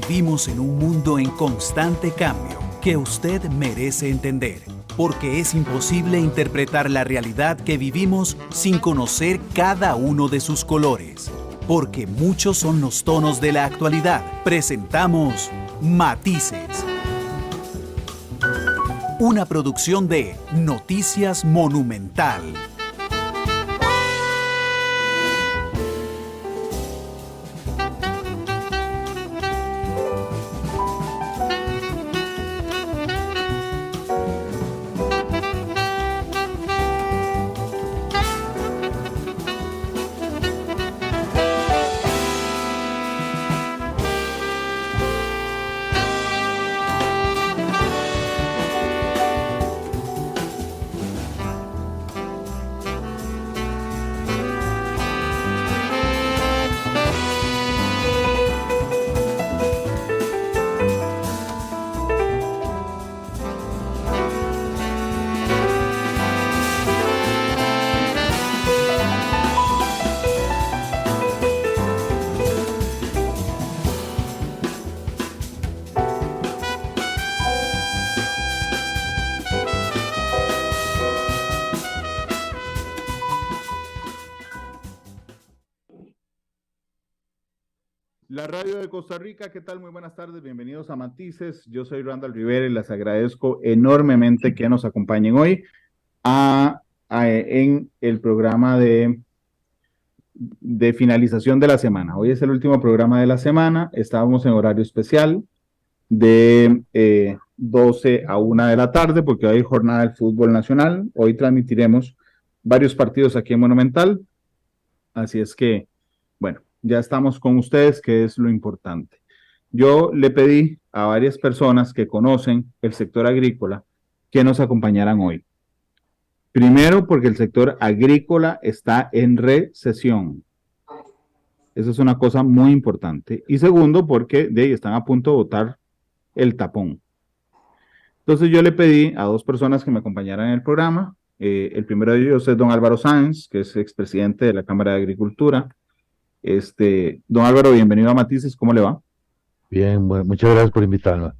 Vivimos en un mundo en constante cambio que usted merece entender, porque es imposible interpretar la realidad que vivimos sin conocer cada uno de sus colores. Porque muchos son los tonos de la actualidad. Presentamos Matices. Una producción de Noticias Monumental. La radio de Costa Rica, ¿qué tal? Muy buenas tardes, bienvenidos a Matices. Yo soy Randall Rivera y les agradezco enormemente que nos acompañen hoy en el programa de finalización de la semana. Hoy es el último programa de la semana, estábamos en horario especial de 12 a 1 de la tarde porque hoy hay jornada del fútbol nacional. Hoy transmitiremos varios partidos aquí en Monumental, así es que, bueno, ya estamos con ustedes, que es lo importante. Yo le pedí a varias personas que conocen el sector agrícola que nos acompañaran hoy. Primero, porque el sector agrícola está en recesión. Eso es una cosa muy importante. Y segundo, porque de ahí están a punto de botar el tapón. Entonces yo le pedí a dos personas que me acompañaran en el programa. El primero de ellos es don Álvaro Sáenz, que es expresidente de la Cámara de Agricultura. Don Álvaro, bienvenido a Matices, ¿cómo le va? Bien, bueno, muchas gracias por invitarnos.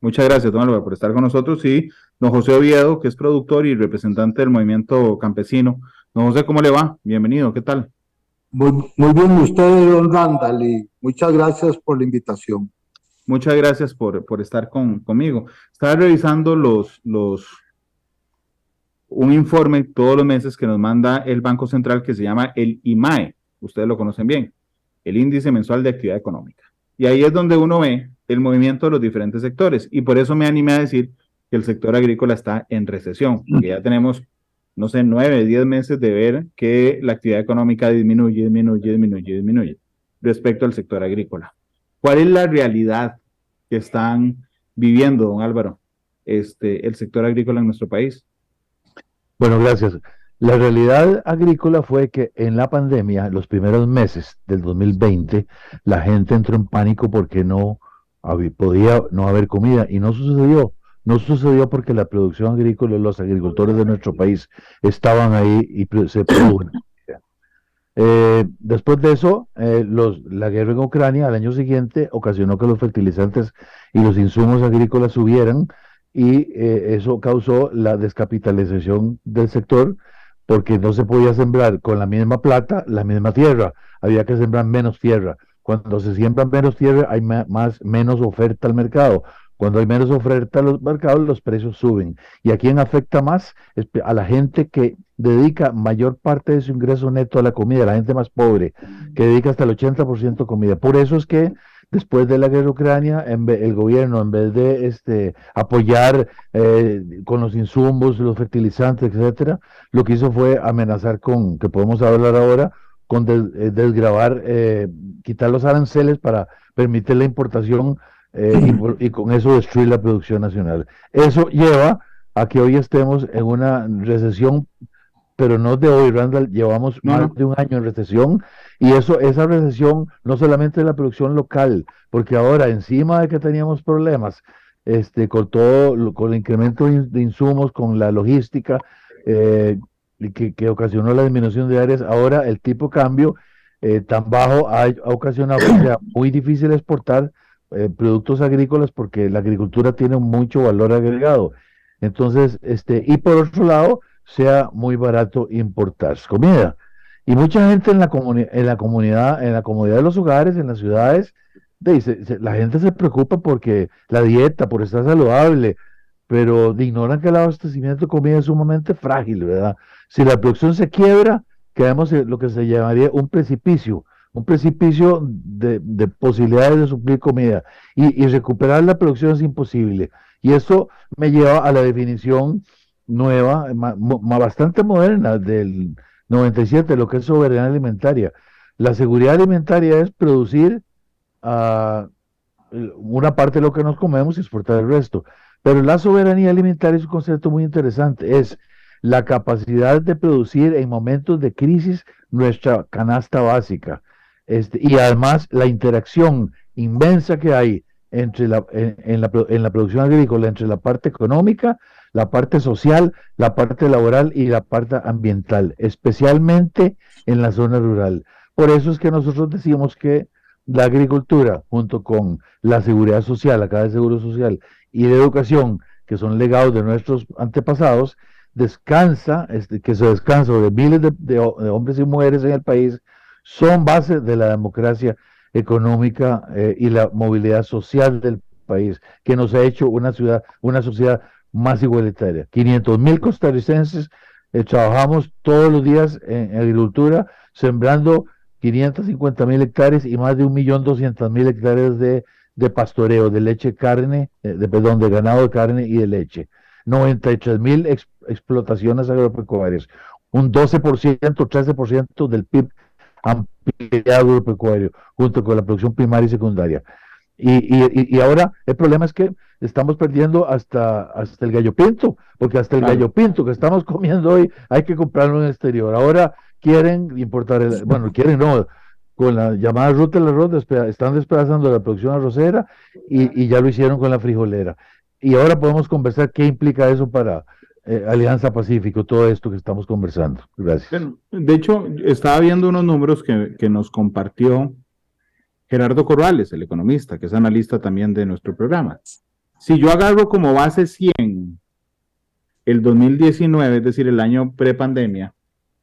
Muchas gracias, don Álvaro, por estar con nosotros. Y don José Oviedo, que es productor y representante del movimiento campesino. Don José, ¿cómo le va? Bienvenido, ¿qué tal? Muy bien, usted, don Randall, y muchas gracias por la invitación. Muchas gracias por estar conmigo. Estaba revisando un informe todos los meses que nos manda el Banco Central que se llama el IMAE. Ustedes lo conocen bien, el Índice Mensual de Actividad Económica. Y ahí es donde uno ve el movimiento de los diferentes sectores. Y por eso me animé a decir que el sector agrícola está en recesión, porque ya tenemos, no sé, 9, 10 meses de ver que la actividad económica disminuye respecto al sector agrícola. ¿Cuál es la realidad que están viviendo, don Álvaro, el sector agrícola en nuestro país? Bueno, gracias. La realidad agrícola fue que en la pandemia, los primeros meses del 2020, la gente entró en pánico porque podía no haber comida y no sucedió. No sucedió porque la producción agrícola y los agricultores de nuestro país estaban ahí y se produjo. Después de eso, la guerra en Ucrania al año siguiente ocasionó que los fertilizantes y los insumos agrícolas subieran y eso causó la descapitalización del sector porque no se podía sembrar con la misma plata la misma tierra, había que sembrar menos tierra. Cuando se siembra menos tierra hay menos oferta al mercado. Cuando hay menos oferta a los mercados, los precios suben. ¿Y a quién afecta más? A la gente que dedica mayor parte de su ingreso neto a la comida, la gente más pobre, que dedica hasta el 80% a comida. Por eso es que después de la guerra Ucrania, el gobierno, en vez de apoyar con los insumos, los fertilizantes, etcétera, lo que hizo fue amenazar con, que podemos hablar ahora, con desgravar, quitar los aranceles para permitir la importación y con eso destruir la producción nacional. Eso lleva a que hoy estemos en una recesión, pero no de hoy, Randall, llevamos más de un año en recesión, y esa recesión no solamente de la producción local, porque ahora encima de que teníamos problemas con el incremento de insumos, con la logística, que ocasionó la disminución de áreas, ahora el tipo de cambio tan bajo ha ocasionado que sea muy difícil exportar productos agrícolas porque la agricultura tiene mucho valor agregado. Entonces, y por otro lado, sea muy barato importar comida. Y mucha gente en la comunidad de los hogares, en las ciudades, la gente se preocupa porque la dieta, por estar saludable, pero ignoran que el abastecimiento de comida es sumamente frágil, ¿verdad? Si la producción se quiebra, quedamos en lo que se llamaría un precipicio de posibilidades de suplir comida y recuperar la producción es imposible. Y eso me lleva a la definición nueva, bastante moderna del 97, lo que es soberanía alimentaria. La seguridad alimentaria es producir ah, una parte de lo que nos comemos y exportar el resto. Pero la soberanía alimentaria es un concepto muy interesante, es la capacidad de producir en momentos de crisis nuestra canasta básica. Y además la interacción inmensa que hay entre en la producción agrícola, entre la parte económica, la parte social, la parte laboral y la parte ambiental, especialmente en la zona rural. Por eso es que nosotros decimos que la agricultura, junto con la seguridad social, la caja de seguro social y la educación, que son legados de nuestros antepasados, que se descansa de miles de hombres y mujeres en el país, son bases de la democracia económica y la movilidad social del país, que nos ha hecho una sociedad más igualitaria. 500.000 costarricenses trabajamos todos los días en agricultura, sembrando 550.000 hectáreas y más de 1.200.000 hectáreas de pastoreo, de leche, carne, perdón, de ganado de carne y de leche. 93.000 explotaciones agropecuarias, un 12%, 13% del PIB ampliado agropecuario, junto con la producción primaria y secundaria. Y ahora el problema es que estamos perdiendo hasta el gallo pinto, porque hasta el gallo pinto que estamos comiendo hoy hay que comprarlo en el exterior. Ahora quieren importar, bueno, quieren no, con la llamada ruta del arroz, están despedazando la producción arrocera y ya lo hicieron con la frijolera. Y ahora podemos conversar qué implica eso para Alianza Pacífico, todo esto que estamos conversando. Gracias. Bueno, de hecho, estaba viendo unos números que nos compartió Gerardo Corrales, el economista, que es analista también de nuestro programa. Si yo agarro como base 100 el 2019, es decir, el año prepandemia,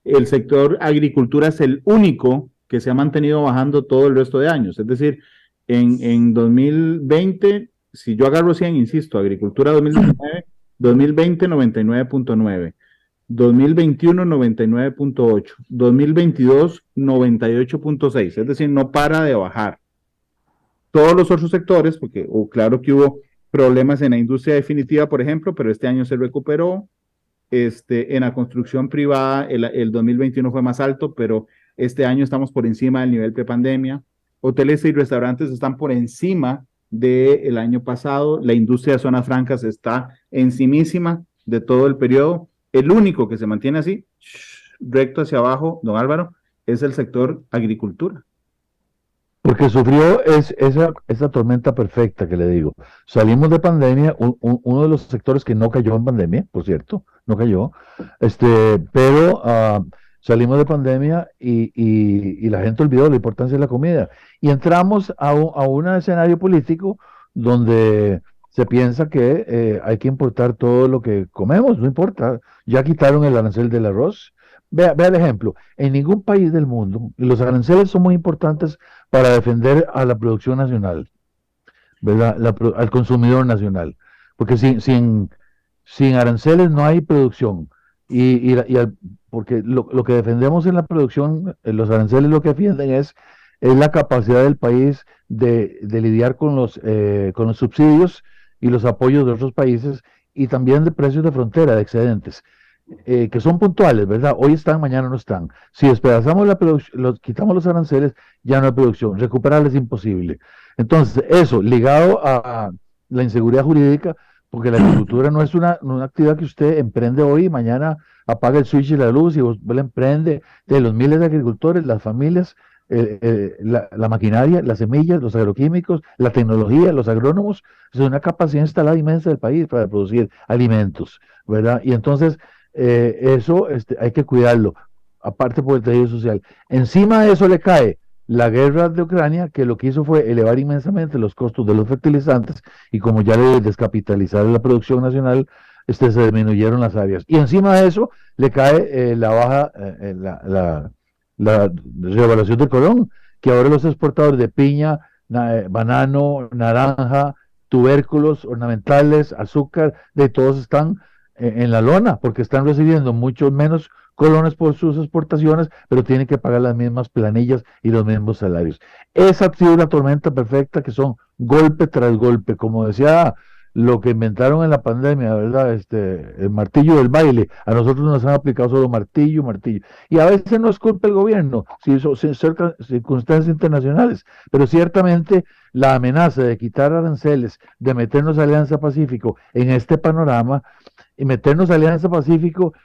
el sector agricultura es el único que se ha mantenido bajando todo el resto de años. Es decir, en 2020, si yo agarro 100, insisto, agricultura 2019, 2020 99.9, 2021 99.8, 2022 98.6, es decir, no para de bajar. Todos los otros sectores, porque claro que hubo problemas en la industria definitiva, por ejemplo, pero este año se recuperó. En la construcción privada, el 2021 fue más alto, pero este año estamos por encima del nivel prepandemia. Hoteles y restaurantes están por encima del año pasado. La industria de zonas francas está encimísima de todo el periodo. El único que se mantiene así, recto hacia abajo, don Álvaro, es el sector agricultura. Porque sufrió esa tormenta perfecta que le digo. Salimos de pandemia, uno de los sectores que no cayó en pandemia, por cierto, no cayó, pero salimos de pandemia y la gente olvidó la importancia de la comida. Y entramos a un escenario político donde se piensa que hay que importar todo lo que comemos, no importa. Ya quitaron el arancel del arroz. Vea el ejemplo, en ningún país del mundo, y los aranceles son muy importantes para defender a la producción nacional, ¿verdad? Al consumidor nacional, porque sin aranceles no hay producción, porque lo que defendemos en la producción, los aranceles lo que defienden es la capacidad del país de lidiar con los subsidios y los apoyos de otros países y también de precios de frontera, de excedentes. Que son puntuales, ¿verdad? Hoy están, mañana no están. Si despedazamos la producción, quitamos los aranceles, ya no hay producción. Recuperarla es imposible. Entonces, eso, ligado a la inseguridad jurídica, porque la agricultura no es una actividad que usted emprende hoy y mañana apaga el switch y la luz y vos la emprende. De los miles de agricultores, las familias, la maquinaria, las semillas, los agroquímicos, la tecnología, los agrónomos, es una capacidad instalada inmensa del país para producir alimentos, ¿verdad? Y entonces, eso hay que cuidarlo, aparte por el tejido social. Encima de eso le cae la guerra de Ucrania, que lo que hizo fue elevar inmensamente los costos de los fertilizantes y como ya le descapitalizaron la producción nacional, se disminuyeron las áreas. Y encima de eso le cae la baja, la revaluación del colón, que ahora los exportadores de piña, banano, naranja, tubérculos ornamentales, azúcar, de todos están en la lona, porque están recibiendo mucho menos colones por sus exportaciones, pero tienen que pagar las mismas planillas y los mismos salarios. Esa ha sido una tormenta perfecta que son golpe tras golpe, como decía lo que inventaron en la pandemia, ¿verdad? El martillo del baile. A nosotros nos han aplicado solo martillo, martillo. Y a veces no es culpa del gobierno, si son circunstancias internacionales, pero ciertamente la amenaza de quitar aranceles, de meternos a Alianza Pacífico en este panorama, y meternos a Alianza Pacífico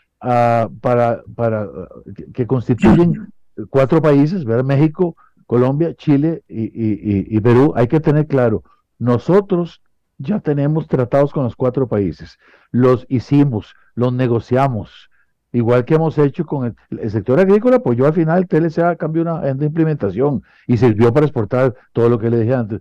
que constituyen 4 países, ¿verdad? México, Colombia, Chile y Perú. Hay que tener claro, nosotros ya tenemos tratados con los 4 países, los hicimos, los negociamos, igual que hemos hecho con el sector agrícola, pues yo al final el TLCA cambió de implementación y sirvió para exportar todo lo que le dije antes.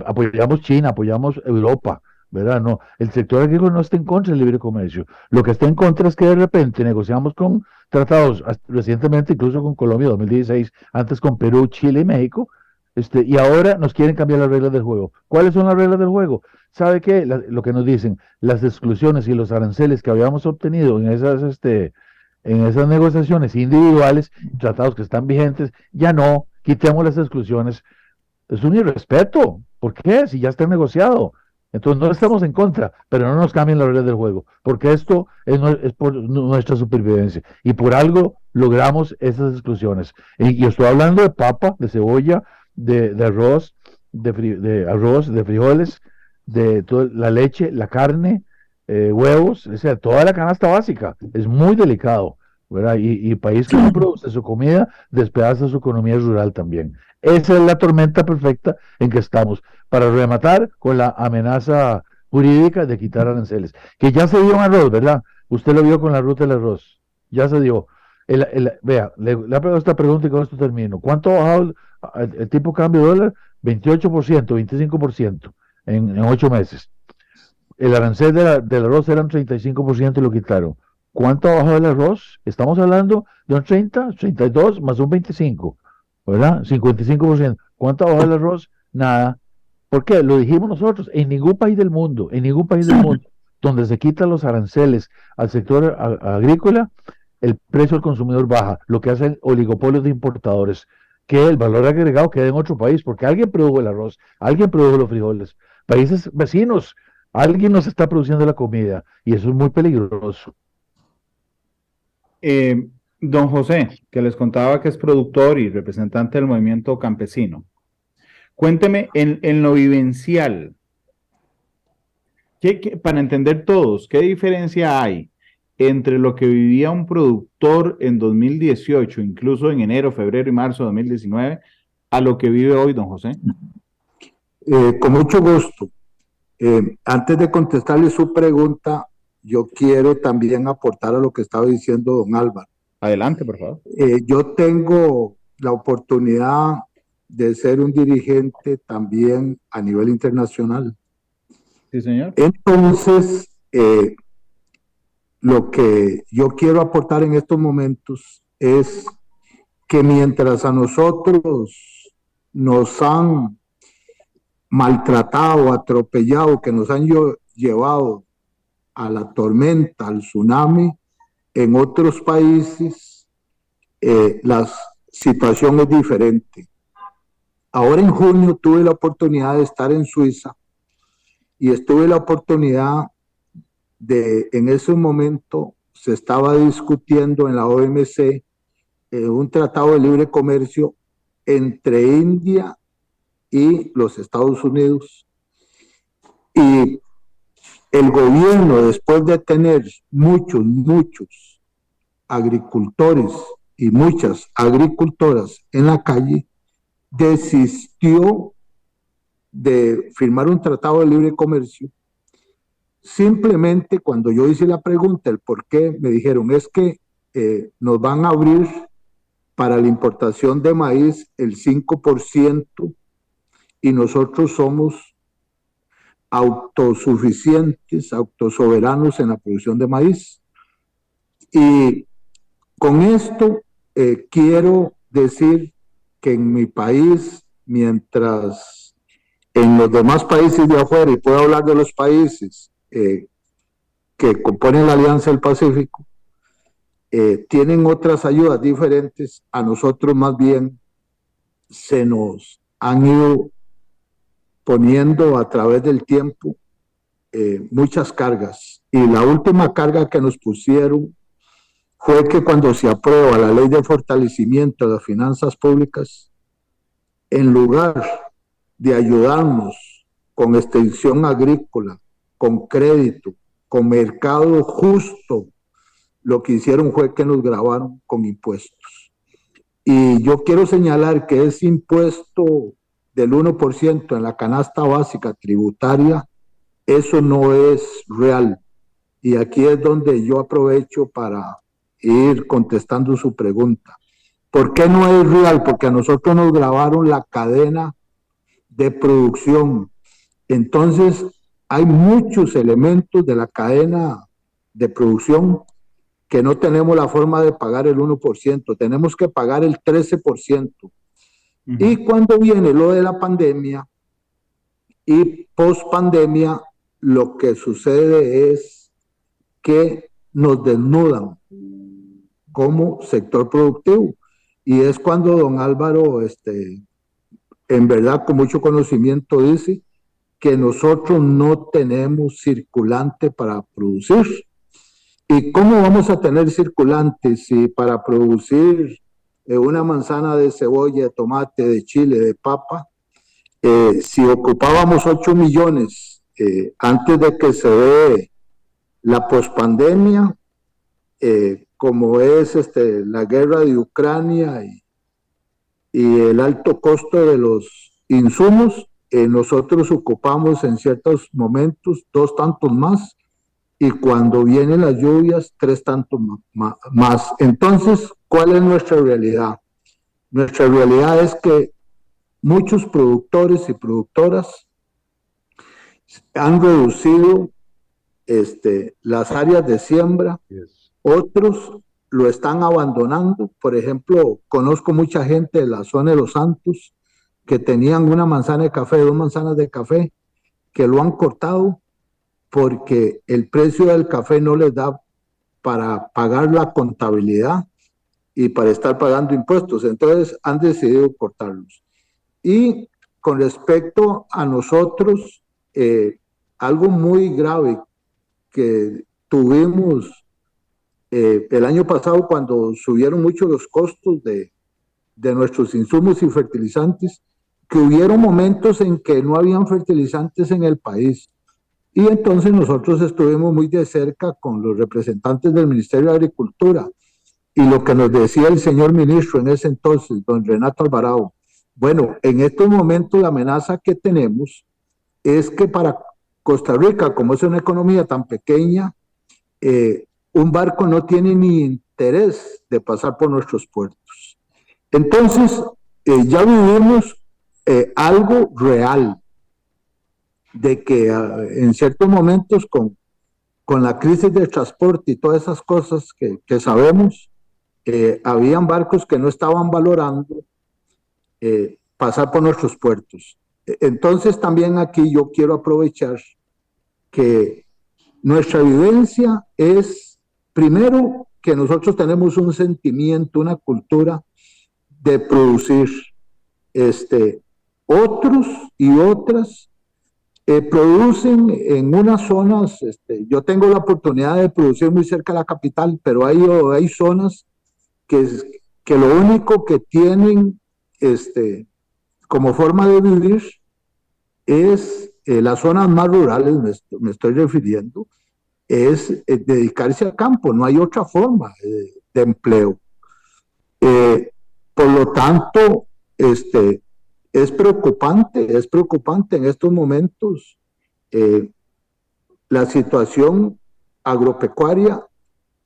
Apoyamos China, apoyamos Europa, ¿verdad? No, el sector agrícola no está en contra del libre comercio. Lo que está en contra es que de repente negociamos con tratados, recientemente incluso con Colombia 2016, antes con Perú, Chile y México, y ahora nos quieren cambiar las reglas del juego. ¿Cuáles son las reglas del juego? ¿Sabe qué? Lo que nos dicen, las exclusiones y los aranceles que habíamos obtenido en esas negociaciones individuales, tratados que están vigentes, ya no, quitemos las exclusiones. Es un irrespeto. ¿Por qué? Si ya está negociado. Entonces no estamos en contra, pero no nos cambien las reglas del juego, porque esto es por nuestra supervivencia y por algo logramos esas exclusiones. Y estoy hablando de papa, de cebolla, de arroz, de frijoles, de toda la leche, la carne, huevos, o sea, toda la canasta básica. Es muy delicado, ¿verdad? Y país que no produce su comida despedaza su economía rural también. Esa es la tormenta perfecta en que estamos, para rematar con la amenaza jurídica de quitar aranceles, que ya se dio en arroz, ¿verdad? Usted lo vio con la ruta del arroz, ya se dio. Vea, le hago esta pregunta y con esto termino. ¿Cuánto ha bajado el tipo de cambio de dólar? 28%, 25% en 8 meses. El arancel del arroz era un 35% y lo quitaron. ¿Cuánto ha bajado el arroz? Estamos hablando de un 30, 32 más un 25, ¿verdad? 55%. ¿Cuánto ha bajado el arroz? Nada. ¿Por qué? Lo dijimos nosotros. En ningún país del mundo donde se quitan los aranceles al sector agrícola, el precio al consumidor baja, lo que hacen oligopolios de importadores, que el valor agregado queda en otro país, porque alguien produjo el arroz, alguien produjo los frijoles, países vecinos, alguien nos está produciendo la comida, y eso es muy peligroso. Don José, que les contaba que es productor y representante del movimiento campesino. Cuénteme en lo vivencial, para entender todos, ¿qué diferencia hay entre lo que vivía un productor en 2018, incluso en enero, febrero y marzo de 2019, a lo que vive hoy, don José? Con mucho gusto. Antes de contestarle su pregunta, yo quiero también aportar a lo que estaba diciendo don Álvaro. Adelante, por favor. Yo tengo la oportunidad de ser un dirigente también a nivel internacional. Sí, señor. Entonces, lo que yo quiero aportar en estos momentos es que mientras a nosotros nos han maltratado, atropellado, que nos han llevado a la tormenta, al tsunami, en otros países la situación es diferente. Ahora en junio tuve la oportunidad de estar en Suiza y estuve la oportunidad en ese momento se estaba discutiendo en la OMC un tratado de libre comercio entre India y los Estados Unidos. Y el gobierno, después de tener muchos agricultores y muchas agricultoras en la calle, desistió de firmar un tratado de libre comercio. Simplemente cuando yo hice la pregunta, el por qué, me dijeron, es que nos van a abrir para la importación de maíz el 5% y nosotros somos autosuficientes, autosoberanos en la producción de maíz. Y con esto quiero decir que en mi país, mientras en los demás países de afuera, y puedo hablar de los países que componen la Alianza del Pacífico, tienen otras ayudas diferentes, a nosotros más bien se nos han ido poniendo a través del tiempo muchas cargas. Y la última carga que nos pusieron fue que cuando se aprueba la ley de fortalecimiento de las finanzas públicas, en lugar de ayudarnos con extensión agrícola, con crédito, con mercado justo, lo que hicieron fue que nos gravaron con impuestos. Y yo quiero señalar que ese impuesto del 1% en la canasta básica tributaria, eso no es real. Y aquí es donde yo aprovecho para ir contestando su pregunta. ¿Por qué no es real? Porque a nosotros nos grabaron la cadena de producción. Entonces, hay muchos elementos de la cadena de producción que no tenemos la forma de pagar el 1%, tenemos que pagar el 13%. Y cuando viene lo de la pandemia y post-pandemia, lo que sucede es que nos desnudan como sector productivo. Y es cuando don Álvaro, en verdad con mucho conocimiento, dice que nosotros no tenemos circulante para producir. ¿Y cómo vamos a tener circulante si para producir una manzana de cebolla, de tomate, de chile, de papa, si ocupábamos 8 millones antes de que se dé la pospandemia, como es la guerra de Ucrania y el alto costo de los insumos, nosotros ocupamos en ciertos momentos 2 tantos más, y cuando vienen las lluvias, 3 tantos más. Entonces, ¿cuál es nuestra realidad? Nuestra realidad es que muchos productores y productoras han reducido las áreas de siembra, otros lo están abandonando. Por ejemplo, conozco mucha gente de la zona de Los Santos que tenían una manzana de café, 2 manzanas de café, que lo han cortado porque el precio del café no les da para pagar la contabilidad y para estar pagando impuestos. Entonces han decidido cortarlos. Y con respecto a nosotros, algo muy grave que tuvimos el año pasado cuando subieron mucho los costos de nuestros insumos y fertilizantes, que hubieron momentos en que no habían fertilizantes en el país. Y entonces nosotros estuvimos muy de cerca con los representantes del Ministerio de Agricultura. Y lo que nos decía el señor ministro en ese entonces, don Renato Alvarado, bueno, en estos momentos la amenaza que tenemos es que para Costa Rica, como es una economía tan pequeña, un barco no tiene ni interés de pasar por nuestros puertos. Entonces, ya vivimos algo real, de que en ciertos momentos con la crisis del transporte y todas esas cosas que sabemos, habían barcos que no estaban valorando pasar por nuestros puertos. Entonces también aquí yo quiero aprovechar que nuestra vivencia es, primero, que nosotros tenemos un sentimiento, una cultura de producir. Otros y otras producen en unas zonas, yo tengo la oportunidad de producir muy cerca de la capital, pero hay zonas que lo único que tienen como forma de vivir es las zonas más rurales, me estoy refiriendo, es dedicarse al campo, no hay otra forma de empleo. Por lo tanto, es preocupante en estos momentos la situación agropecuaria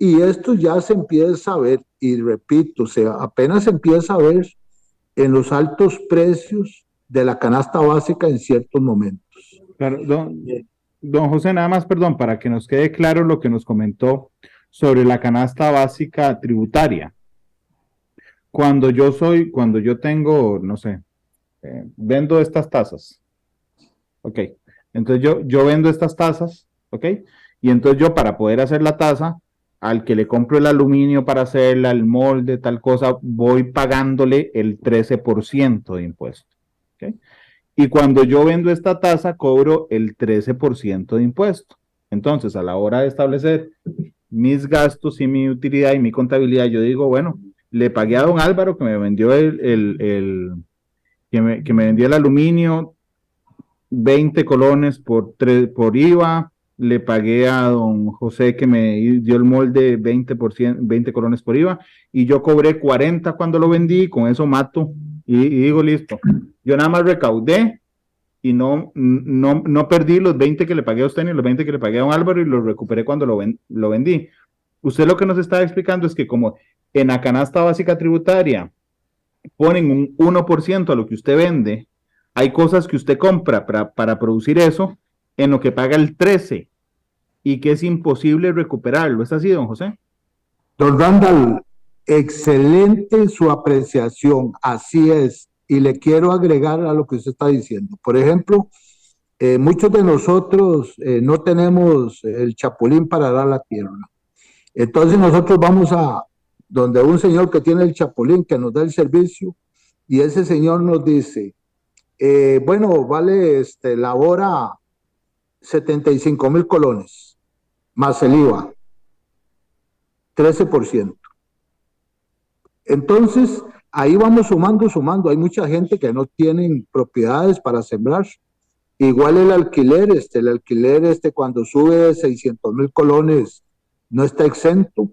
Y esto ya se empieza a ver, y repito, apenas se empieza a ver en los altos precios de la canasta básica en ciertos momentos. Claro, don José, nada más, perdón, para que nos quede claro lo que nos comentó sobre la canasta básica tributaria. Cuando yo tengo, no sé, vendo estas tazas, ok, entonces yo vendo estas tazas, ok, y entonces yo para poder hacer la taza, al que le compro el aluminio para hacerla, el molde, tal cosa, voy pagándole el 13% de impuesto, ok. Y cuando yo vendo esta tasa, cobro el 13% de impuesto. Entonces, a la hora de establecer mis gastos y mi utilidad y mi contabilidad, yo digo, bueno, le pagué a don Álvaro que me vendió que me vendió el aluminio 20 colones por IVA, le pagué a don José que me dio el molde 20 colones por IVA, y yo cobré 40 cuando lo vendí, con eso mato, y digo, listo, yo nada más recaudé, y no perdí los 20 que le pagué a usted ni los 20 que le pagué a don Álvaro, y los recuperé cuando lo vendí. Usted lo que nos está explicando es que como en la canasta básica tributaria ponen un 1% a lo que usted vende, hay cosas que usted compra para producir eso en lo que paga el 13% y que es imposible recuperarlo. ¿Es así, don José? Don Randall, excelente su apreciación, así es. Y le quiero agregar a lo que usted está diciendo. Por ejemplo, muchos de nosotros no tenemos el chapulín para dar la tierra. Entonces nosotros vamos a donde un señor que tiene el chapulín que nos da el servicio, y ese señor nos dice, bueno, vale la hora 75,000 colones, más el IVA, 13%. Entonces, ahí vamos sumando. Hay mucha gente que no tienen propiedades para sembrar. Igual el alquiler cuando sube 600,000 colones no está exento.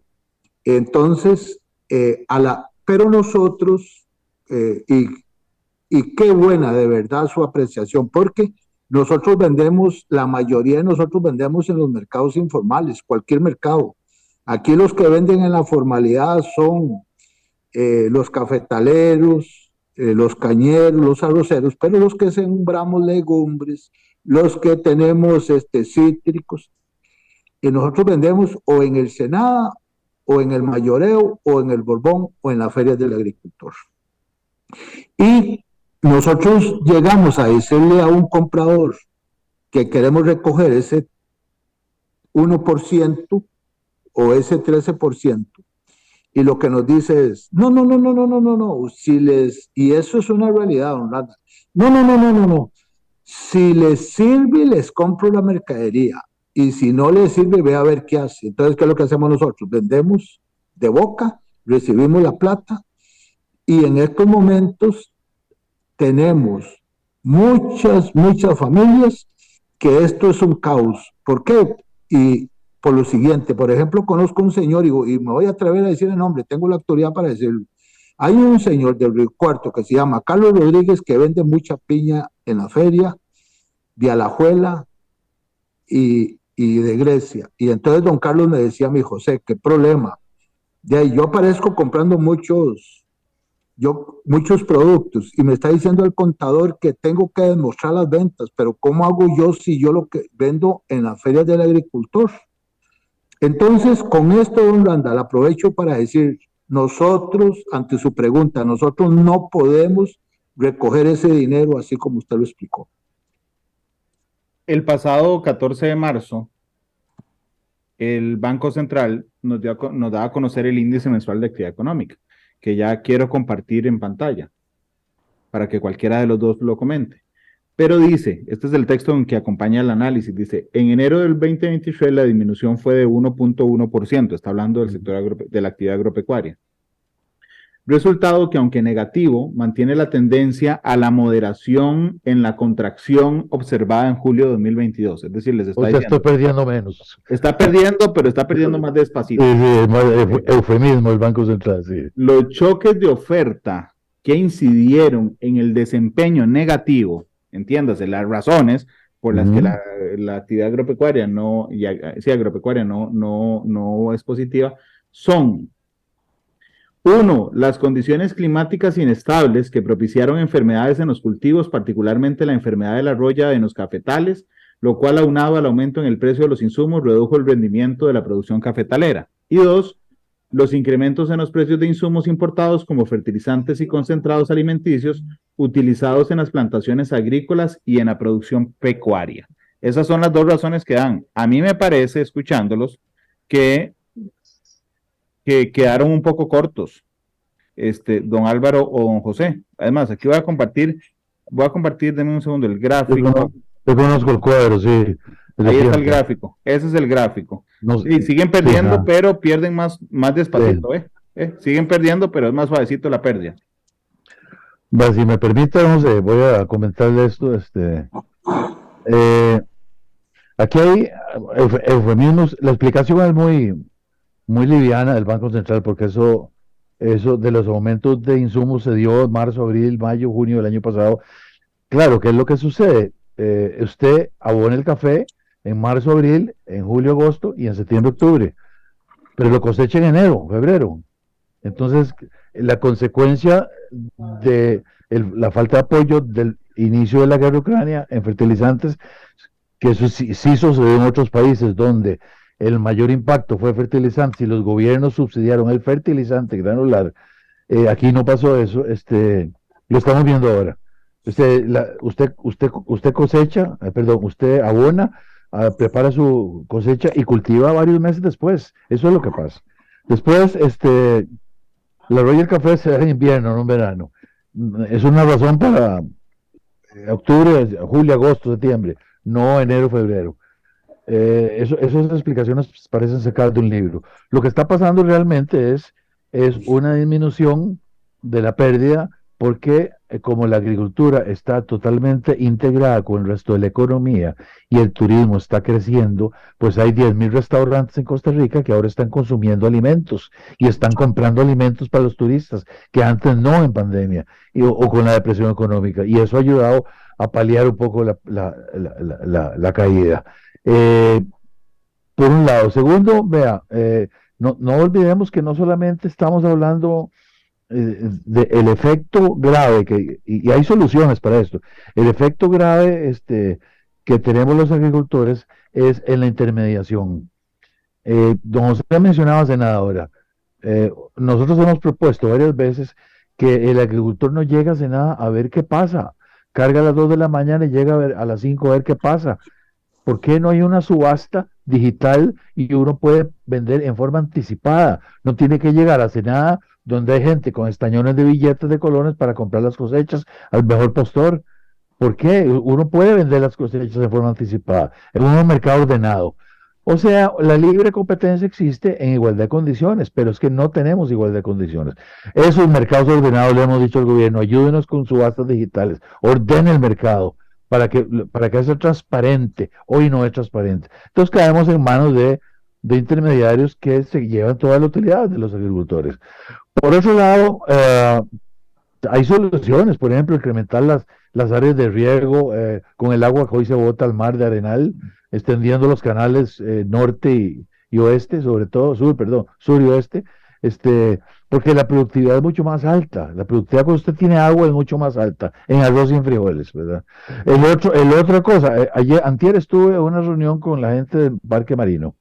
Entonces, pero nosotros, y qué buena de verdad su apreciación, porque nosotros la mayoría de nosotros vendemos en los mercados informales, cualquier mercado. Aquí los que venden en la formalidad son los cafetaleros, los cañeros, los arroceros, pero los que sembramos legumbres, los que tenemos cítricos, y nosotros vendemos o en el Senada, o en el Mayoreo, o en el Borbón, o en la Feria del Agricultor. Y nosotros llegamos a decirle a un comprador que queremos recoger ese 1% o ese 13%, y lo que nos dice es, no, y eso es una realidad, don Randa, no, si les sirve, les compro la mercadería, y si no les sirve, ve a ver qué hace. Entonces, ¿qué es lo que hacemos nosotros? Vendemos de boca, recibimos la plata, y en estos momentos tenemos muchas familias que esto es un caos. ¿Por qué? Y por lo siguiente, por ejemplo, conozco un señor, y me voy a atrever a decir el nombre, tengo la autoridad para decirlo. Hay un señor del Río Cuarto que se llama Carlos Rodríguez, que vende mucha piña en la feria de Alajuela y de Grecia. Y entonces don Carlos me decía, mi José, qué problema. De ahí yo aparezco comprando muchos productos, y me está diciendo el contador que tengo que demostrar las ventas, pero ¿cómo hago yo si yo lo que vendo en la feria del agricultor? Entonces, con esto, don Randall, aprovecho para decir, nosotros, ante su pregunta, nosotros no podemos recoger ese dinero así como usted lo explicó. El pasado 14 de marzo, el Banco Central nos daba a conocer el índice mensual de actividad económica, que ya quiero compartir en pantalla para que cualquiera de los dos lo comente. Pero dice, este es el texto en que acompaña el análisis, dice, en enero del 2023 la disminución fue de 1.1%, está hablando del sector de la actividad agropecuaria. Resultado que, aunque negativo, mantiene la tendencia a la moderación en la contracción observada en julio de 2022. Es decir, les está diciendo, está perdiendo menos. Está perdiendo, pero está perdiendo más despacito. Sí, es más eufemismo el Banco Central, sí. Los choques de oferta que incidieron en el desempeño negativo, entiéndase, las razones, por las que la actividad agropecuaria agropecuaria no es positiva, son: uno, las condiciones climáticas inestables que propiciaron enfermedades en los cultivos, particularmente la enfermedad de la roya en los cafetales, lo cual, aunado al aumento en el precio de los insumos, redujo el rendimiento de la producción cafetalera. Y dos, los incrementos en los precios de insumos importados como fertilizantes y concentrados alimenticios utilizados en las plantaciones agrícolas y en la producción pecuaria. Esas son las dos razones que dan. A mí me parece, escuchándolos, que quedaron un poco cortos, don Álvaro o don José. Además, aquí voy a compartir, denme un segundo, el gráfico. Yo conozco el cuadro, sí. Ahí está el gráfico, ese es el gráfico. No, sí, siguen perdiendo, sí, pero pierden más despacito, siguen perdiendo, pero es más suavecito la pérdida. Va, si me permite, José, voy a comentarle esto. Aquí hay eufemismos. La explicación es muy liviana del Banco Central, porque eso de los aumentos de insumos se dio en marzo, abril, mayo, junio del año pasado. Claro, ¿qué es lo que sucede? Usted abona el café en marzo, abril, en julio, agosto y en septiembre, octubre, pero lo cosecha en enero, febrero. Entonces, la consecuencia de la falta de apoyo del inicio de la guerra de Ucrania en fertilizantes, que eso sí sucedió en otros países donde el mayor impacto fue fertilizantes y los gobiernos subsidiaron el fertilizante granular. Aquí no pasó eso, lo estamos viendo ahora. Usted cosecha, usted abona, prepara su cosecha y cultiva varios meses después. Eso es lo que pasa. Después, la roya y el café se da en invierno, no en verano. Es una razón para octubre, julio, agosto, septiembre, no enero, febrero. Esas explicaciones parecen sacar de un libro. Lo que está pasando realmente es una disminución de la pérdida, porque como la agricultura está totalmente integrada con el resto de la economía y el turismo está creciendo, pues hay 10.000 restaurantes en Costa Rica que ahora están consumiendo alimentos y están comprando alimentos para los turistas, que antes no en pandemia o con la depresión económica, y eso ha ayudado a paliar un poco la caída. Por un lado. Segundo, vea, no olvidemos que no solamente estamos hablando del efecto grave, y hay soluciones para esto. El efecto grave que tenemos los agricultores es en la intermediación. Don José mencionaba hace nada ahora. Nosotros hemos propuesto varias veces que el agricultor no llega a nada a ver qué pasa. Carga a las 2 de la mañana y llega a las 5 a ver qué pasa. ¿Por qué no hay una subasta digital y uno puede vender en forma anticipada? No tiene que llegar a nada donde hay gente con estañones de billetes de colones para comprar las cosechas al mejor postor. ¿Por qué? Uno puede vender las cosechas de forma anticipada en un mercado ordenado. O sea, la libre competencia existe en igualdad de condiciones, pero es que no tenemos igualdad de condiciones. Esos mercados ordenados, le hemos dicho al gobierno, ayúdenos con subastas digitales, ordene el mercado para que sea transparente. Hoy no es transparente. Entonces caemos en manos de intermediarios que se llevan toda la utilidad de los agricultores. Por otro lado, hay soluciones, por ejemplo, incrementar las áreas de riego con el agua que hoy se bota al mar de Arenal, extendiendo los canales norte y oeste, sobre todo sur y oeste, porque la productividad es mucho más alta. La productividad cuando usted tiene agua es mucho más alta en arroz y en frijoles, ¿verdad? Otra cosa, antier estuve en una reunión con la gente del Parque Marino,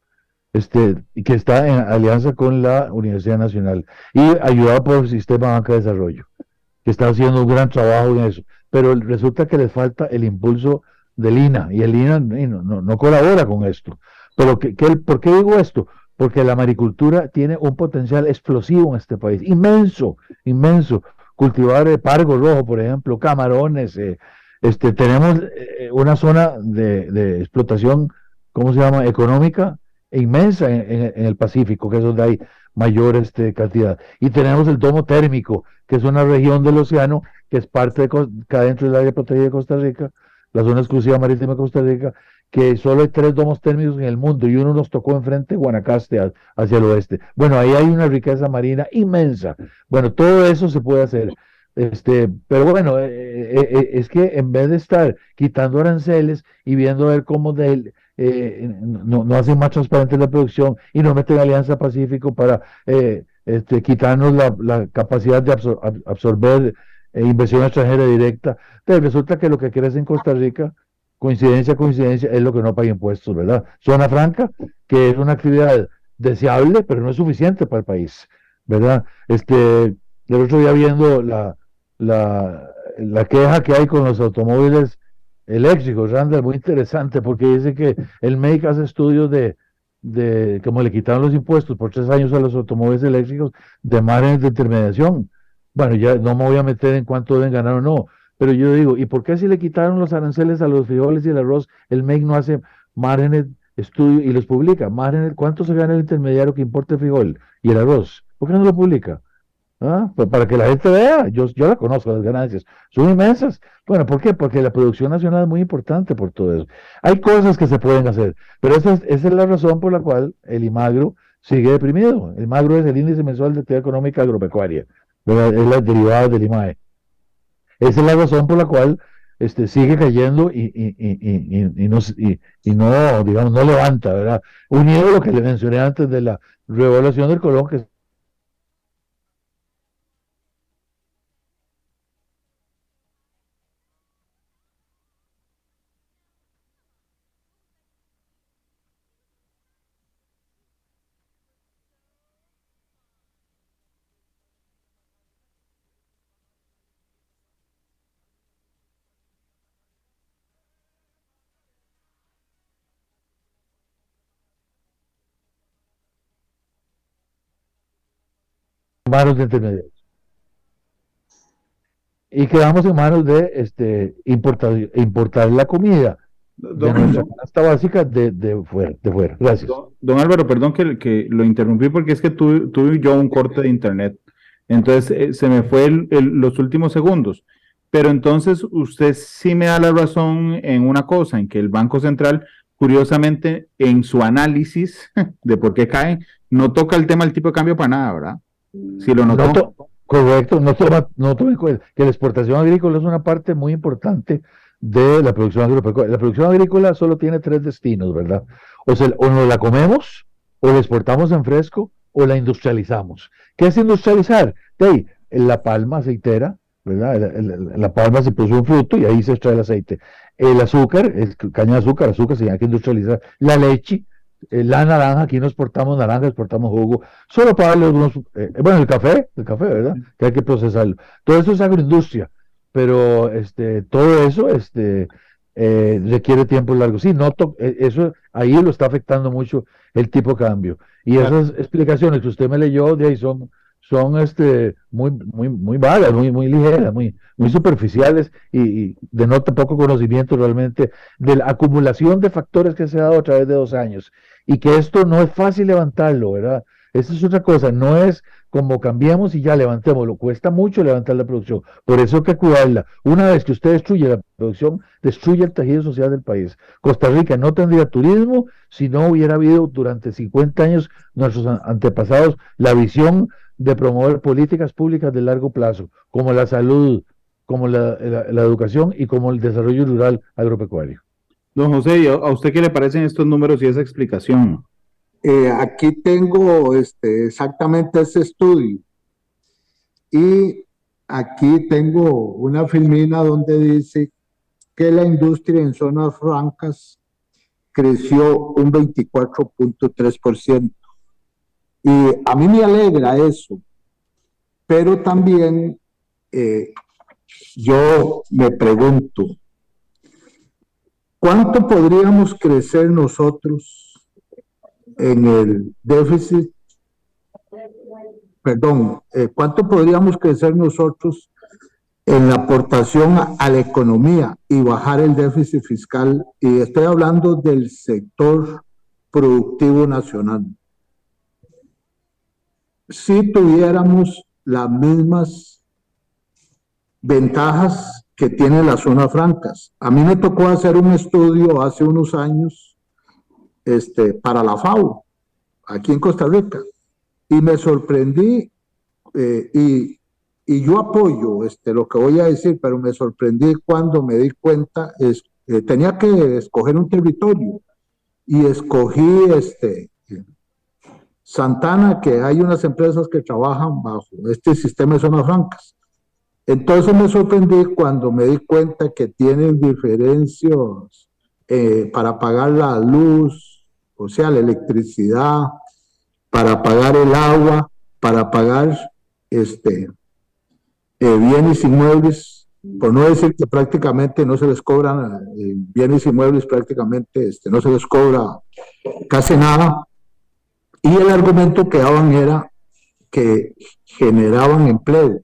que está en alianza con la Universidad Nacional y ayudado por el Sistema Banca de Desarrollo, que está haciendo un gran trabajo en eso, pero resulta que les falta el impulso del INA, y el INA no colabora con esto. Pero ¿por qué digo esto? Porque la maricultura tiene un potencial explosivo en este país, inmenso, inmenso. Cultivar pargo rojo, por ejemplo, camarones, tenemos una zona de explotación, ¿cómo se llama?, económica inmensa en el Pacífico, que es donde hay mayor cantidad. Y tenemos el domo térmico, que es una región del océano que es parte acá dentro del área protegida de Costa Rica, la zona exclusiva marítima de Costa Rica, que solo hay 3 domos térmicos en el mundo y uno nos tocó enfrente de Guanacaste hacia el oeste. Bueno, ahí hay una riqueza marina inmensa. Bueno, todo eso se puede hacer. Pero bueno, es que en vez de estar quitando aranceles y viendo a ver cómo no hacen más transparente la producción y no meten Alianza Pacífico para quitarnos la capacidad de absorber inversión extranjera directa, entonces resulta que lo que crece en Costa Rica, coincidencia, es lo que no paga impuestos, ¿verdad? Zona franca, que es una actividad deseable, pero no es suficiente para el país, ¿verdad? El otro día viendo la queja que hay con los automóviles eléctricos, Randall, muy interesante, porque dice que el MEIC hace estudios como le quitaron los impuestos por 3 años a los automóviles eléctricos, de márgenes de intermediación. Bueno, ya no me voy a meter en cuánto deben ganar o no, pero yo digo, ¿y por qué si le quitaron los aranceles a los frijoles y el arroz, el MEIC no hace márgenes, estudio y los publica? Márgenes, ¿cuánto se gana el intermediario que importa el frijol y el arroz? ¿Por qué no lo publica? ¿Ah? Pues para que la gente vea, yo la conozco, las ganancias son inmensas. Bueno, ¿por qué? Porque la producción nacional es muy importante por todo eso. Hay cosas que se pueden hacer, pero esa es la razón por la cual el IMAGRO sigue deprimido. El IMAGRO es el índice mensual de actividad económica agropecuaria, ¿verdad? Es la derivada del IMAE. Esa es la razón por la cual sigue cayendo y no, digamos, no levanta, ¿verdad? Unido a lo que le mencioné antes de la revaluación del colón, que manos de intermediarios. Y quedamos en manos de importar la comida de nuestra Don, canasta básica de fuera. Gracias. don Álvaro, perdón que lo interrumpí porque es que tuve yo un corte de internet. Entonces se me fue los últimos segundos. Pero entonces usted sí me da la razón en una cosa, en que el Banco Central, curiosamente, en su análisis de por qué cae, no toca el tema del tipo de cambio para nada, ¿verdad? Si lo No notó. Correcto, no toma en cuenta que la exportación agrícola es una parte muy importante de la producción agropecuaria. La producción agrícola solo tiene tres destinos, ¿verdad? O sea, o nos la comemos, o la exportamos en fresco, o la industrializamos. ¿Qué es industrializar? La palma aceitera, ¿verdad? La palma se produce un fruto y ahí se extrae el aceite. El azúcar, caña de azúcar se tiene que industrializar. La leche, la naranja, aquí no exportamos naranja, exportamos jugo, solo para darle algunos, bueno, el café, ¿verdad? Que hay que procesarlo. Todo eso es agroindustria, pero todo eso requiere tiempo largo. Sí, eso ahí lo está afectando mucho el tipo de cambio. Y Claro. esas explicaciones que usted me leyó de ahí son muy, muy, muy vagas, muy, muy ligeras, muy superficiales y denota poco conocimiento realmente de la acumulación de factores que se ha dado a través de 2 años y que esto no es fácil levantarlo, ¿verdad? Esa es otra cosa, no es como cambiamos y ya levantémoslo, cuesta mucho levantar la producción, por eso hay que cuidarla. Una vez que usted destruye la producción, destruye el tejido social del país. Costa Rica no tendría turismo si no hubiera habido durante 50 años nuestros antepasados la visión de promover políticas públicas de largo plazo, como la salud, como la educación y como el desarrollo rural agropecuario. Don José, ¿y a usted qué le parecen estos números y esa explicación? Aquí tengo exactamente ese estudio y aquí tengo una filmina donde dice que la industria en zonas francas creció un 24.3%. Y a mí me alegra eso, pero también yo me pregunto, ¿cuánto podríamos crecer nosotros en el déficit? Perdón, ¿cuánto podríamos crecer nosotros en la aportación a la economía y bajar el déficit fiscal? Y estoy hablando del sector productivo nacional. Si tuviéramos las mismas ventajas que tienen las zonas francas. A mí me tocó hacer un estudio hace unos años para la FAO, aquí en Costa Rica, y me sorprendí y y yo apoyo lo que voy a decir, pero me sorprendí cuando me di cuenta, tenía que escoger un territorio y escogí Santana, que hay unas empresas que trabajan bajo este sistema de zonas francas. Entonces me sorprendí cuando me di cuenta que tienen diferencias para pagar la luz, o sea, la electricidad, para pagar el agua, para pagar bienes inmuebles, por no decir que prácticamente no se les cobran bienes inmuebles, prácticamente no se les cobra casi nada. Y el argumento que daban era que generaban empleo.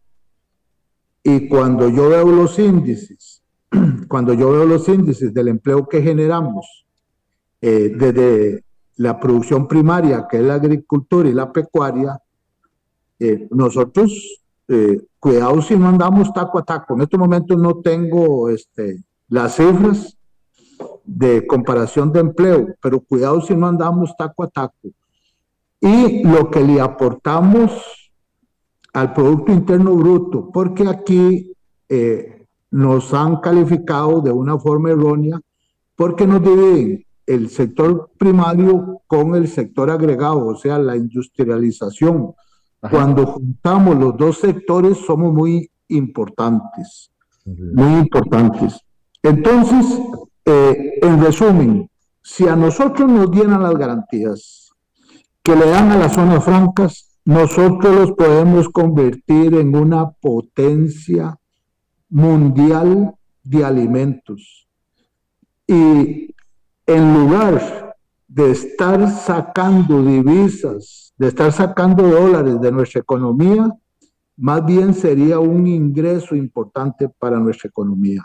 Y cuando yo veo los índices del empleo que generamos desde la producción primaria, que es la agricultura y la pecuaria, nosotros, cuidado si no andamos taco a taco. En estos momentos no tengo las cifras de comparación de empleo, pero cuidado si no andamos taco a taco. Y lo que le aportamos al Producto Interno Bruto, porque aquí nos han calificado de una forma errónea, porque nos dividen el sector primario con el sector agregado, o sea, la industrialización. Ajá. Cuando juntamos los dos sectores somos muy importantes, muy importantes. Entonces, en resumen, si a nosotros nos dieran las garantías que le dan a las zonas francas, nosotros los podemos convertir en una potencia mundial de alimentos. Y en lugar de estar sacando divisas, de estar sacando dólares de nuestra economía, más bien sería un ingreso importante para nuestra economía.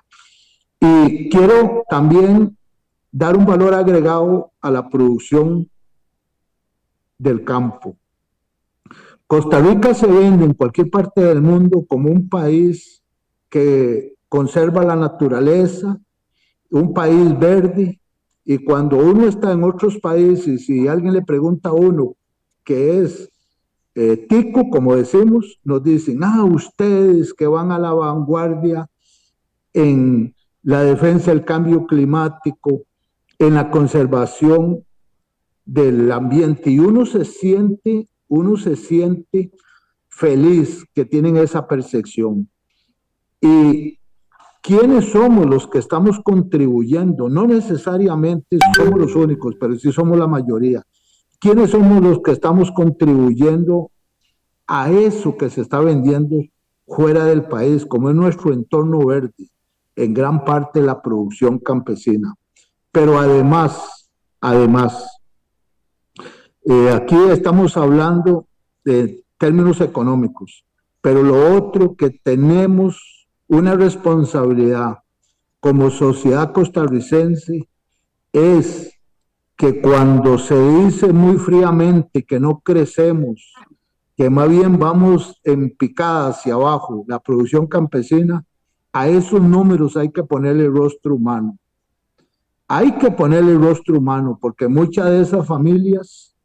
Y quiero también dar un valor agregado a la producción del campo. Costa Rica se vende en cualquier parte del mundo como un país que conserva la naturaleza, un país verde, y cuando uno está en otros países y alguien le pregunta a uno qué es tico, como decimos, nos dicen, ustedes que van a la vanguardia en la defensa del cambio climático, en la conservación del ambiente, y uno se siente feliz que tienen esa percepción. Y ¿quiénes somos los que estamos contribuyendo? No necesariamente somos los únicos, pero sí somos la mayoría. ¿Quiénes somos los que estamos contribuyendo a eso que se está vendiendo fuera del país, como es nuestro entorno verde, en gran parte la producción campesina? Pero además, aquí estamos hablando de términos económicos, pero lo otro que tenemos una responsabilidad como sociedad costarricense es que cuando se dice muy fríamente que no crecemos, que más bien vamos en picada hacia abajo, la producción campesina, a esos números hay que ponerle rostro humano. Hay que ponerle rostro humano porque muchas de esas familias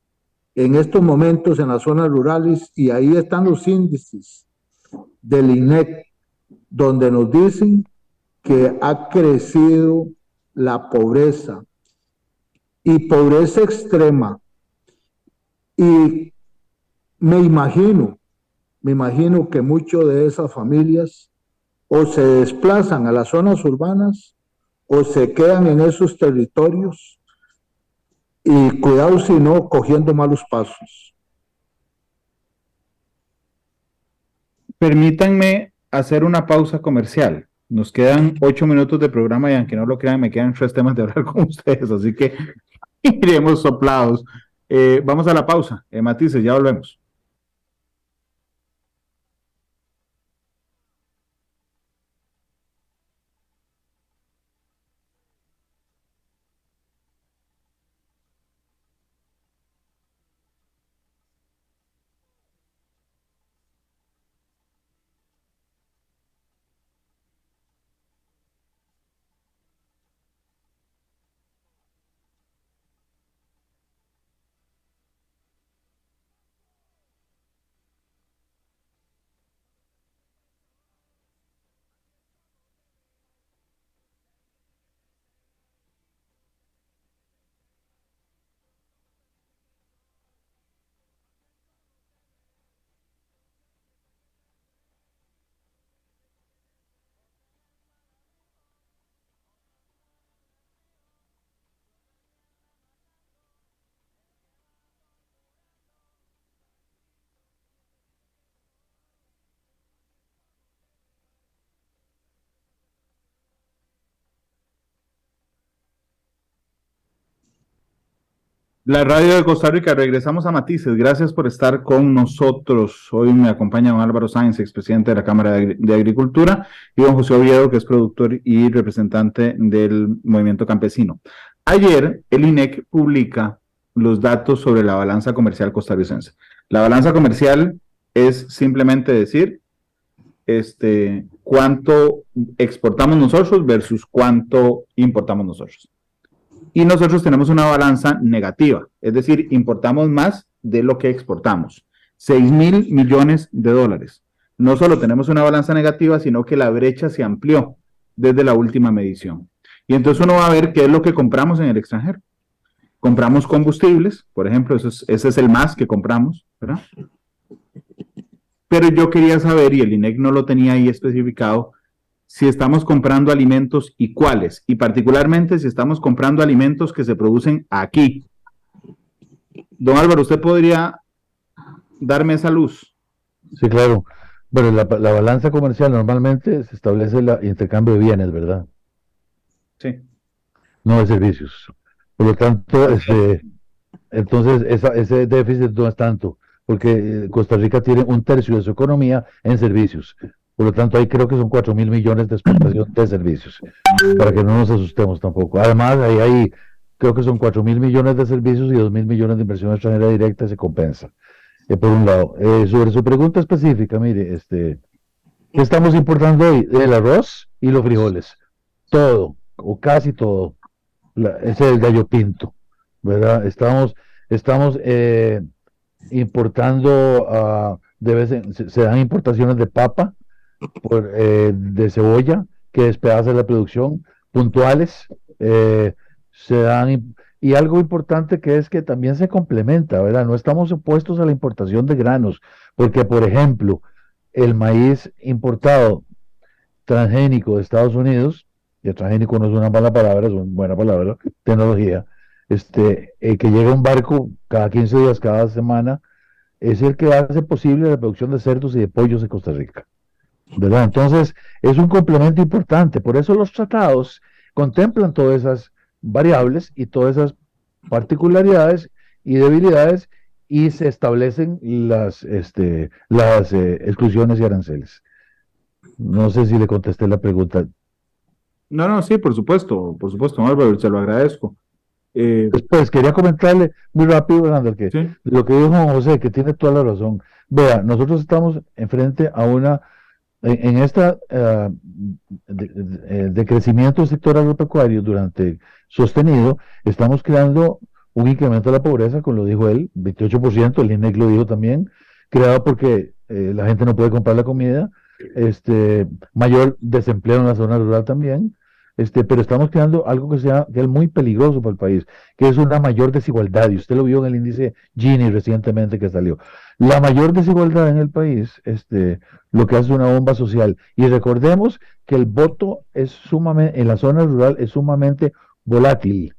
en estos momentos en las zonas rurales, y ahí están los índices del INEC, donde nos dicen que ha crecido la pobreza y pobreza extrema. Y me imagino que muchas de esas familias o se desplazan a las zonas urbanas o se quedan en esos territorios y cuidado si no cogiendo malos pasos. Permítanme hacer una pausa comercial. Nos quedan 8 minutos de programa y aunque no lo crean, me quedan 3 temas de hablar con ustedes, así que iremos soplados. Vamos a la pausa. Matices, ya volvemos. La radio de Costa Rica, regresamos a Matices. Gracias por estar con nosotros. Hoy me acompaña don Álvaro Sáenz, expresidente de la Cámara de Agricultura, y don José Oviedo, que es productor y representante del movimiento campesino. Ayer, el INEC publica los datos sobre la balanza comercial costarricense. La balanza comercial es simplemente decir cuánto exportamos nosotros versus cuánto importamos nosotros. Y nosotros tenemos una balanza negativa, es decir, importamos más de lo que exportamos, 6.000 millones de dólares. No solo tenemos una balanza negativa, sino que la brecha se amplió desde la última medición. Y entonces uno va a ver qué es lo que compramos en el extranjero. Compramos combustibles, por ejemplo, ese es el más que compramos, ¿verdad? Pero yo quería saber, y el INEC no lo tenía ahí especificado, si estamos comprando alimentos y cuáles, y particularmente si estamos comprando alimentos que se producen aquí. Don Álvaro, ¿usted podría darme esa luz? Sí, claro. Bueno, la balanza comercial normalmente se establece el intercambio de bienes, ¿verdad? Sí. No de servicios. Por lo tanto, entonces ese déficit no es tanto, porque Costa Rica tiene 1/3 de su economía en servicios. Por lo tanto, ahí creo que son 4.000 millones de exportación de servicios, para que no nos asustemos tampoco. Además, ahí creo que son 4.000 millones de servicios y 2.000 millones de inversión extranjera directa, se compensa. Por un lado. Sobre su pregunta específica, mire, ¿qué estamos importando hoy? El arroz y los frijoles. Todo, o casi todo. Ese es el gallo pinto, ¿verdad? Estamos importando, se dan importaciones de papa, de cebolla, que despedaza la producción, puntuales, se dan, y algo importante que es que también se complementa, ¿verdad? No estamos opuestos a la importación de granos, porque, por ejemplo, el maíz importado transgénico de Estados Unidos, y transgénico no es una mala palabra, es una buena palabra, tecnología, que llega a un barco cada 15 días, cada semana, es el que hace posible la producción de cerdos y de pollos en Costa Rica, ¿verdad? Entonces, es un complemento importante. Por eso los tratados contemplan todas esas variables y todas esas particularidades y debilidades, y se establecen las exclusiones y aranceles. No sé si le contesté la pregunta. No, sí, por supuesto, don Álvaro, se lo agradezco. Después, quería comentarle muy rápido, Randall, que Sí. lo que dijo Juan José, que tiene toda la razón. Vea, nosotros estamos enfrente a en esta de crecimiento del sector agropecuario sostenido, estamos creando un incremento de la pobreza, como lo dijo él, 28%, el INEC lo dijo también, creado porque la gente no puede comprar la comida, mayor desempleo en la zona rural también, pero estamos creando algo que es muy peligroso para el país, que es una mayor desigualdad, y usted lo vio en el índice Gini recientemente que salió. La mayor desigualdad en el país, lo que hace una bomba social. Y recordemos que el voto en la zona rural es sumamente volátil.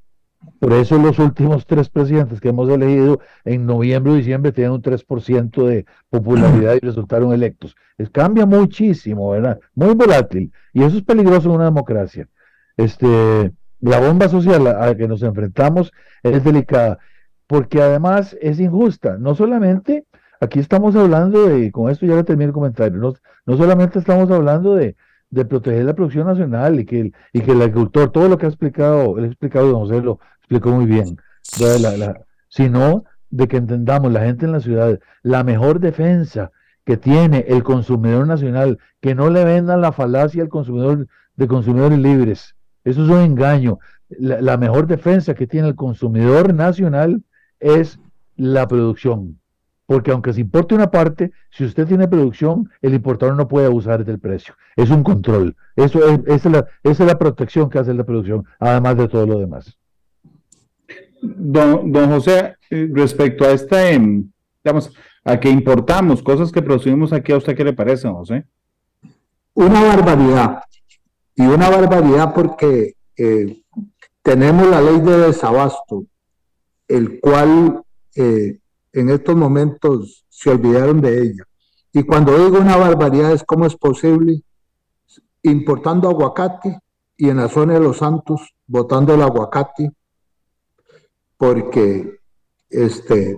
Por eso los últimos 3 presidentes que hemos elegido en noviembre o diciembre tenían un 3% de popularidad y resultaron electos. Cambia muchísimo, ¿verdad? Muy volátil. Y eso es peligroso en una democracia. La bomba social a la que nos enfrentamos es delicada, porque además es injusta. No solamente, aquí estamos hablando con esto ya le termino el comentario, no solamente estamos hablando de proteger la producción nacional y que el agricultor, todo lo que ha explicado don José lo explicó muy bien, sino de que entendamos la gente en la ciudad, la mejor defensa que tiene el consumidor nacional, que no le vendan la falacia al consumidor de consumidores libres. Eso es un engaño. La mejor defensa que tiene el consumidor nacional es la producción. Porque aunque se importe una parte, si usted tiene producción, el importador no puede abusar del precio. Es un control. Esa es la protección que hace la producción, además de todo lo demás. Don José, respecto a digamos, a que importamos cosas que producimos aquí, ¿a usted qué le parece, don José? Una barbaridad. Y una barbaridad porque tenemos la ley de desabasto, el cual en estos momentos se olvidaron de ella. Y cuando digo una barbaridad es cómo es posible importando aguacate y en la zona de Los Santos botando el aguacate, porque esa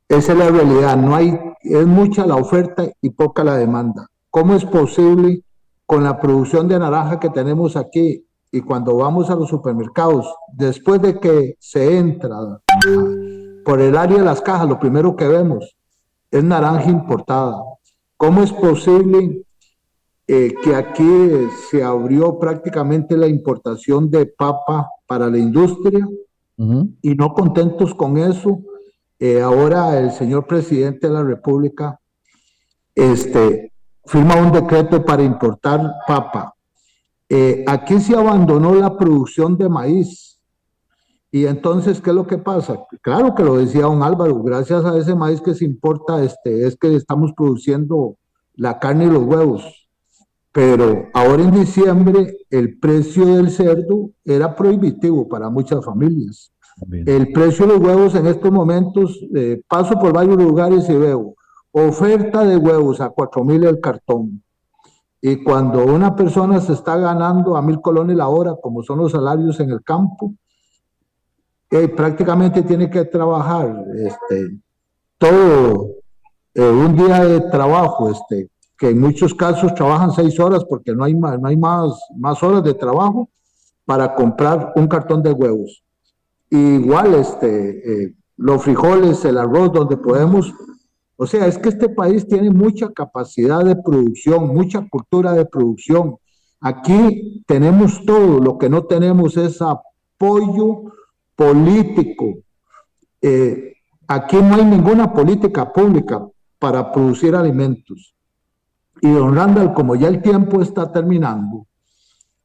es la realidad. No hay, es mucha la oferta y poca la demanda. ¿Cómo es posible con la producción de naranja que tenemos aquí y cuando vamos a los supermercados, después de que se entra por el área de las cajas, lo primero que vemos es naranja importada? ¿Cómo es posible que aquí se abrió prácticamente la importación de papa para la industria y no contentos con eso? Ahora el señor presidente de la República firma un decreto para importar papa. Aquí se abandonó la producción de maíz. Y entonces, ¿qué es lo que pasa? Claro que lo decía don Álvaro, gracias a ese maíz que se importa, es que estamos produciendo la carne y los huevos. Pero ahora en diciembre el precio del cerdo era prohibitivo para muchas familias. El precio de los huevos en estos momentos, paso por varios lugares y veo oferta de huevos a 4.000 el cartón. Y cuando una persona se está ganando a 1.000 colones la hora, como son los salarios en el campo, prácticamente tiene que trabajar todo un día de trabajo, que en muchos casos trabajan 6 horas porque no hay más horas de trabajo para comprar un cartón de huevos. Igual los frijoles, el arroz, donde podemos. O sea, es que este país tiene mucha capacidad de producción, mucha cultura de producción. Aquí tenemos todo, lo que no tenemos es apoyo político. Aquí no hay ninguna política pública para producir alimentos. Y don Randall, como ya el tiempo está terminando,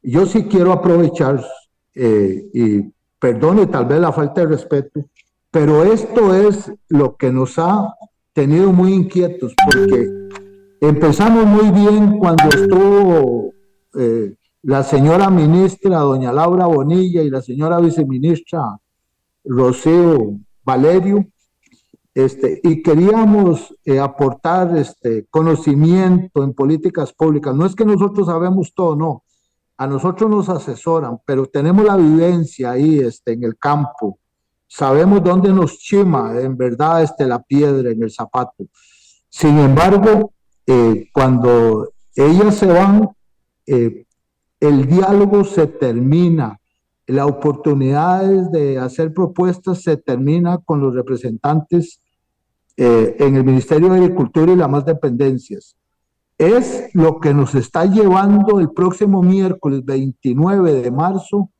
yo sí quiero aprovechar, y perdone tal vez la falta de respeto, pero esto es lo que nos ha tenido muy inquietos, porque empezamos muy bien cuando estuvo la señora ministra, doña Laura Bonilla, y la señora viceministra Rocío Valerio, y queríamos aportar conocimiento en políticas públicas. No es que nosotros sabemos todo, no. A nosotros nos asesoran, pero tenemos la vivencia ahí en el campo. Sabemos dónde nos chima, en verdad, la piedra en el zapato. Sin embargo, cuando ellas se van, el diálogo se termina. La oportunidad de hacer propuestas se termina con los representantes en el Ministerio de Agricultura y las más dependencias. Es lo que nos está llevando el próximo miércoles 29 de marzo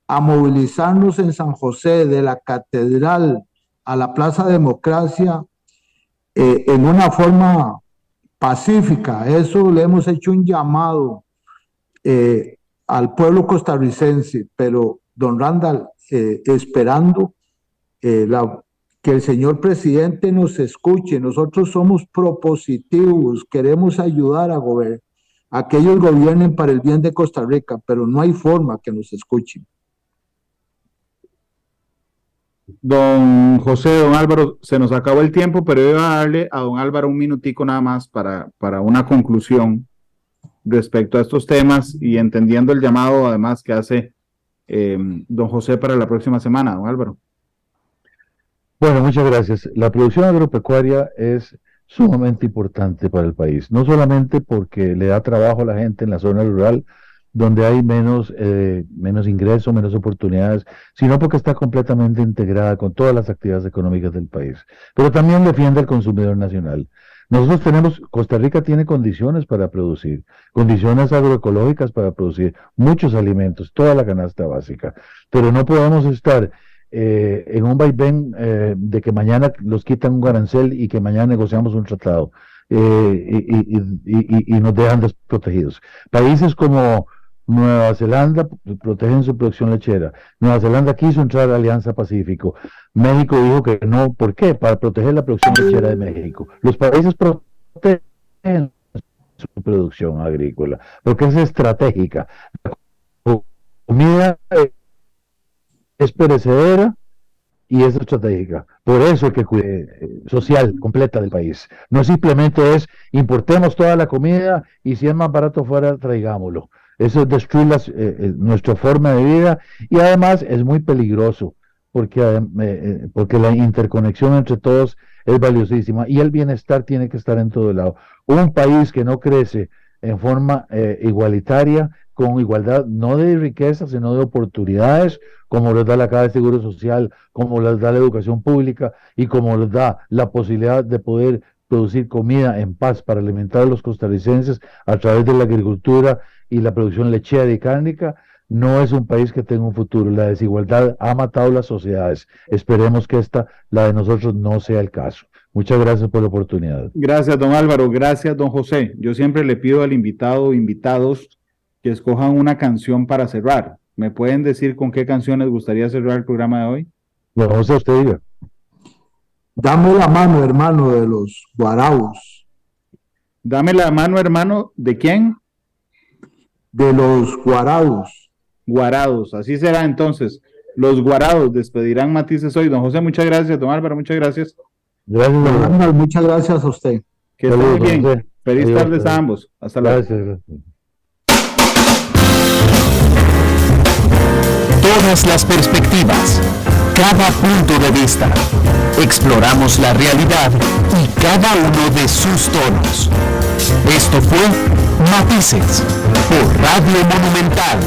a movilizarnos en San José, de la Catedral a la Plaza Democracia, en una forma pacífica. Eso le hemos hecho un llamado al pueblo costarricense, pero don Randall, esperando que el señor presidente nos escuche. Nosotros somos propositivos, queremos ayudar a que ellos gobiernen para el bien de Costa Rica, pero no hay forma que nos escuchen. Don José, don Álvaro, se nos acabó el tiempo, pero iba a darle a don Álvaro un minutico nada más para una conclusión respecto a estos temas y entendiendo el llamado además que hace don José para la próxima semana, don Álvaro. Bueno, muchas gracias. La producción agropecuaria es sumamente importante para el país, no solamente porque le da trabajo a la gente en la zona rural, donde hay menos ingresos, menos oportunidades, sino porque está completamente integrada con todas las actividades económicas del país. Pero también defiende al consumidor nacional. Costa Rica tiene condiciones para producir, condiciones agroecológicas para producir muchos alimentos, toda la canasta básica, pero no podemos estar en un vaivén de que mañana los quitan un arancel y que mañana negociamos un tratado y nos dejan desprotegidos. Países como Nueva Zelanda protegen su producción lechera. Nueva Zelanda quiso entrar a la Alianza Pacífico. México dijo que no. ¿Por qué? Para proteger la producción lechera de México. Los países protegen su producción agrícola porque es estratégica. La comida es perecedera y es estratégica. Por eso hay que cuidar social completa del país. No simplemente es importemos toda la comida y si es más barato fuera, traigámoslo. Eso destruye nuestra forma de vida y además es muy peligroso porque la interconexión entre todos es valiosísima y el bienestar tiene que estar en todo lado. Un país que no crece en forma igualitaria, con igualdad no de riqueza, sino de oportunidades, como les da la Caja de Seguro Social, como les da la educación pública y como les da la posibilidad de poder producir comida en paz para alimentar a los costarricenses a través de la agricultura y la producción lechera y cárnica, no es un país que tenga un futuro. La desigualdad ha matado las sociedades. Esperemos que la de nosotros, no sea el caso. Muchas gracias por la oportunidad. Gracias, don Álvaro. Gracias, don José. Yo siempre le pido al invitado o invitados que escojan una canción para cerrar. ¿Me pueden decir con qué canción les gustaría cerrar el programa de hoy? Don José, usted diga. Dame la mano, hermano, de los Guaraos. Dame la mano, hermano, ¿de quién? De los Guaraos. Guarados, así será entonces. Los Guarados despedirán Matices hoy. Don José, muchas gracias. Don Álvaro, muchas gracias. Gracias, don Ronald, muchas gracias a usted. Que esté muy bien. José. Feliz Adiós, tardes a ambos. Hasta luego. Gracias. Todas las perspectivas, cada punto de vista. Exploramos la realidad y cada uno de sus tonos. Esto fue Matices por Radio Monumental.